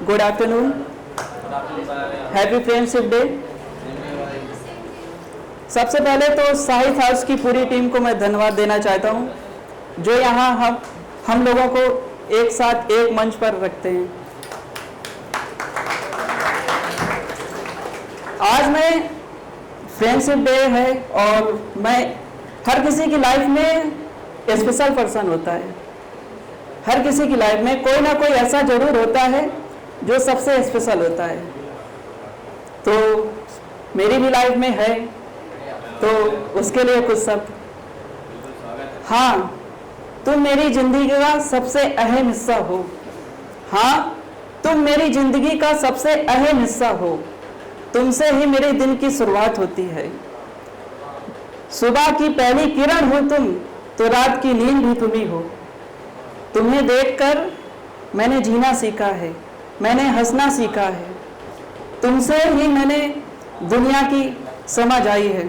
Good afternoon, happy friendship day. सबसे पहले तो साहित्य हाउस की पूरी टीम को मैं धन्यवाद देना चाहता हूँ, जो यहाँ हम लोगों को एक साथ एक मंच पर रखते हैं। आज मैं फ्रेंडशिप डे है और मैं हर किसी की लाइफ में स्पेशल पर्सन होता है। हर किसी की लाइफ में कोई ना कोई ऐसा जरूर होता है जो सबसे स्पेशल होता है। तो मेरी भी लाइफ में है, तो उसके लिए कुछ शब्द। हाँ, तुम मेरी जिंदगी का सबसे अहम हिस्सा हो। हाँ, तुम मेरी जिंदगी का सबसे अहम हिस्सा हो। तुमसे ही मेरे दिन की शुरुआत होती है। सुबह की पहली किरण हो तुम, तो रात की नींद भी तुम ही हो। तुम्हें देखकर मैंने जीना सीखा है, मैंने हंसना सीखा है। तुमसे ही मैंने दुनिया की समझ आई है।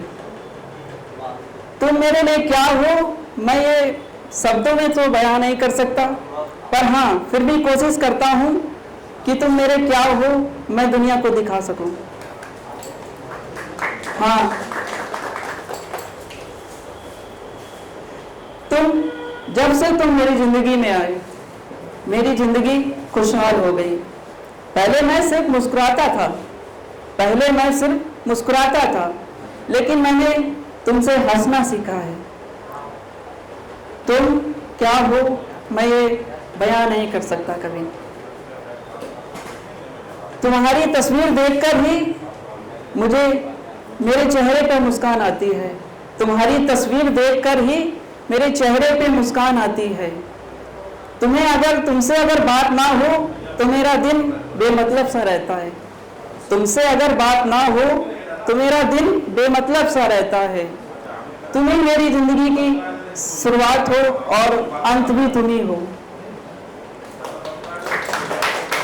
तुम मेरे लिए क्या हो, मैं ये शब्दों में तो बयान नहीं कर सकता, पर हाँ, फिर भी कोशिश करता हूँ कि तुम मेरे क्या हो, मैं दुनिया को दिखा सकूं। हाँ, जब से तुम मेरी जिंदगी में आए, मेरी जिंदगी खुशहाल हो गई। पहले मैं सिर्फ मुस्कुराता था, लेकिन मैंने तुमसे हंसना सीखा है। तुम क्या हो, मैं ये बयान नहीं कर सकता कभी। तुम्हारी तस्वीर देखकर ही मुझे मेरे चेहरे पर मुस्कान आती है। तुम्हारी तस्वीर देखकर ही मेरे चेहरे पे मुस्कान आती है। तुमसे अगर बात ना हो तो मेरा दिन बेमतलब सा रहता है। तुमसे अगर बात ना हो तो मेरा दिन बेमतलब सा रहता है। तुम ही मेरी जिंदगी की शुरुआत हो और अंत भी तुम ही हो।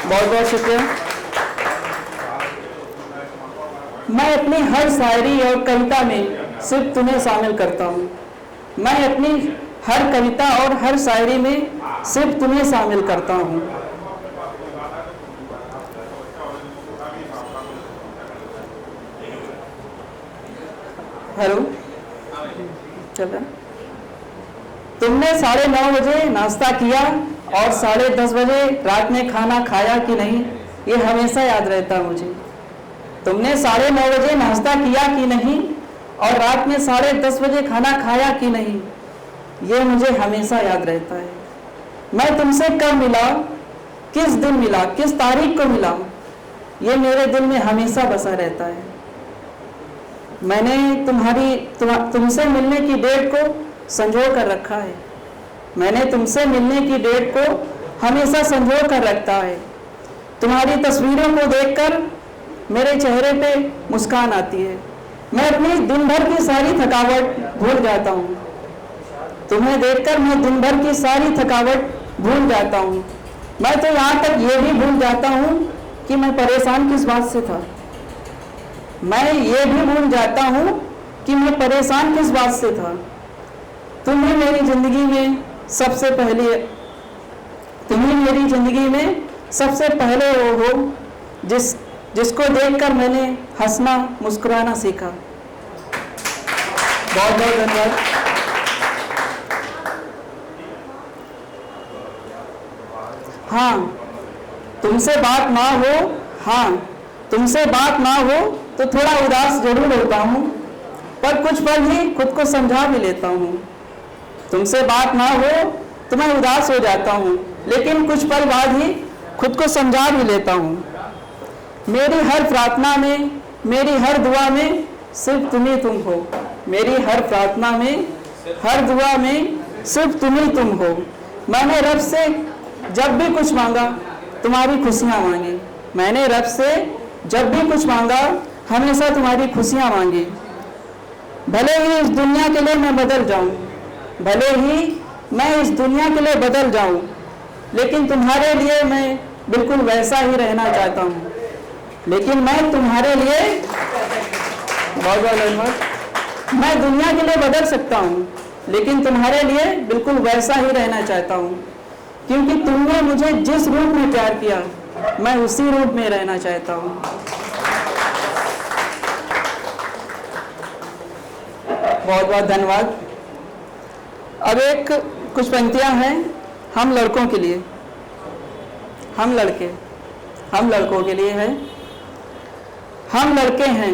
बहुत बहुत शुक्रिया। मैं अपनी हर शायरी और कविता में सिर्फ तुम्हें शामिल करता हूँ। मैं अपनी हर कविता और हर शायरी में सिर्फ तुम्हें शामिल करता हूँ। हेलो, चल रहा? तुमने 9:30 बजे नाश्ता किया और 10:30 बजे रात में खाना खाया कि नहीं, ये हमेशा याद रहता है मुझे। तुमने 9:30 बजे नाश्ता किया कि नहीं और रात में 10:30 बजे खाना खाया कि नहीं, ये मुझे हमेशा याद रहता है। मैं तुमसे कब मिला, किस दिन मिला, किस तारीख को मिला, ये मेरे दिल में हमेशा बसा रहता है। मैंने तुमसे मिलने की डेट को संजो कर रखा है। मैंने तुमसे मिलने की डेट को हमेशा संजो कर रखा है। तुम्हारी तस्वीरों को देखकर मेरे चेहरे पे मुस्कान आती है। मैं अपनी दिन भर की सारी थकावट भूल जाता हूँ। तुम्हें देखकर मैं दिन भर की सारी थकावट भूल जाता हूँ। मैं तो यहाँ तक ये भी भूल जाता हूँ कि मैं परेशान किस बात से था। मैं ये भी भूल जाता हूँ कि मैं परेशान किस बात से था। तुम ही मेरी जिंदगी में सबसे पहले वो हो जिसको देखकर मैंने हंसना मुस्कुराना सीखा। बहुत बहुत धन्यवाद। हाँ, तुमसे बात ना हो तो थोड़ा उदास जरूर होता हूँ, पर कुछ पल ही खुद को समझा भी लेता हूँ। तुमसे बात ना हो तो मैं उदास हो जाता हूँ, लेकिन कुछ पल बाद ही खुद को समझा भी लेता हूँ। मेरी हर प्रार्थना में, मेरी हर दुआ में सिर्फ तुम ही तुम हो। मेरी हर प्रार्थना में, हर दुआ में सिर्फ तुम ही तुम हो। मैंने रब से जब भी कुछ मांगा तुम्हारी खुशियाँ मांगी। मैंने रब से जब भी कुछ मांगा हमेशा तुम्हारी खुशियाँ मांगी। भले ही इस दुनिया के लिए मैं बदल जाऊं, लेकिन तुम्हारे लिए मैं बिल्कुल वैसा ही रहना चाहता हूँ। लेकिन मैं तुम्हारे लिए बहुत धन्यवाद। मैं दुनिया के लिए बदल सकता हूँ, लेकिन तुम्हारे लिए बिल्कुल वैसा ही रहना चाहता हूँ, क्योंकि तुमने मुझे जिस रूप में प्यार किया मैं उसी रूप में रहना चाहता हूँ। बहुत बहुत धन्यवाद। अब एक कुछ पंक्तियाँ हैं हम लड़कों के लिए, हम लड़कों के लिए है। हम लड़के हैं,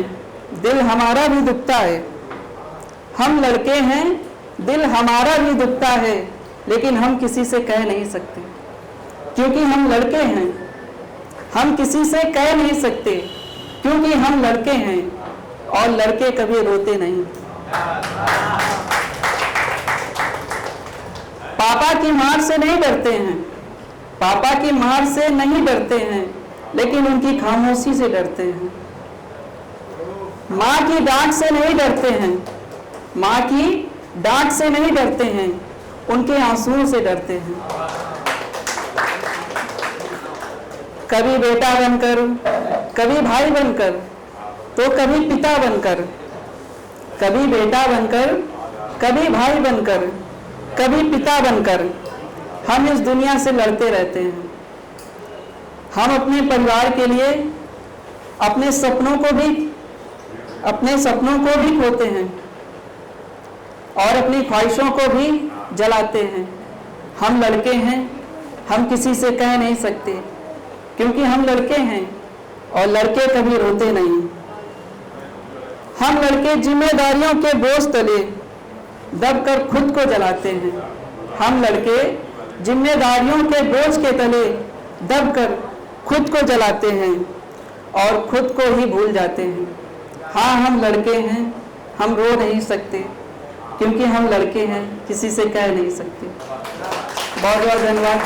दिल हमारा भी दुखता है। हम लड़के हैं, दिल हमारा भी दुखता है, लेकिन हम किसी से कह नहीं सकते, क्योंकि हम लड़के हैं। हम किसी से कह नहीं सकते, क्योंकि हम लड़के हैं, और लड़के कभी रोते नहीं। पापा की मार से नहीं डरते हैं, पापा की मार से नहीं डरते हैं, लेकिन उनकी खामोशी से डरते हैं। माँ की डांट से नहीं डरते हैं, माँ की डांट से नहीं डरते हैं, उनके आंसुओं से डरते हैं। कभी बेटा बनकर, कभी भाई बनकर, तो कभी पिता बनकर, कभी बेटा बनकर, कभी भाई बनकर, कभी पिता बनकर हम इस दुनिया से लड़ते रहते हैं। हम अपने परिवार के लिए अपने सपनों को भी खोते हैं और अपनी ख्वाहिशों को भी जलाते हैं। हम लड़के हैं, हम किसी से कह नहीं सकते, क्योंकि हम लड़के हैं, और लड़के कभी रोते नहीं। हम लड़के जिम्मेदारियों के बोझ तले दबकर खुद को जलाते हैं। हम लड़के जिम्मेदारियों के बोझ के तले दबकर खुद को जलाते हैं और खुद को ही भूल जाते हैं। हाँ, हम लड़के हैं, हम रो नहीं सकते, क्योंकि हम लड़के हैं, किसी से कह नहीं सकते। बहुत बहुत धन्यवाद।